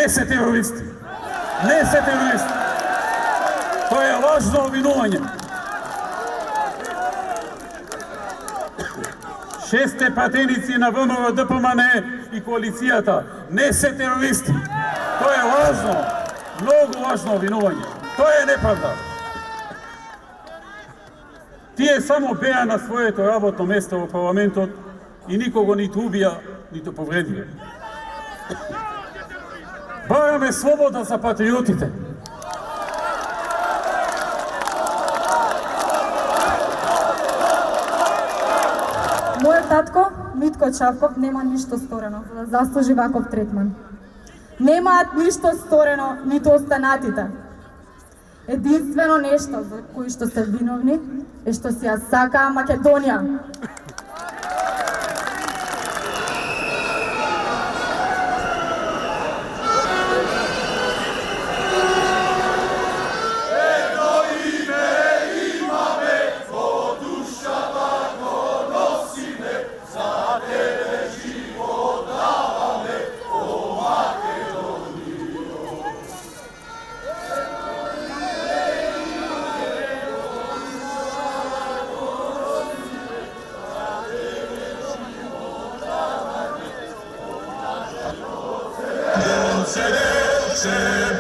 Не се терористи. Не се терористи. Тоа е лажно обвинување. 6 пратеници на ВМРО, ДПМН и коалицијата не се терористи. Тоа е лажно, многу лажно обвинување. Тоа е неправда. Тие само беа на своето работно место во парламентот и никого ниту убија, ниту повредија. Бараме слобода за патриотите. Мојот татко, Митко Чавков, нема ништо сторено за да заслужи ваков третман. Немаат ништо сторено ниту останатите. Единствено нешто за кои што се виновни е што си ја сакаа Македонија. Dolce, dolce,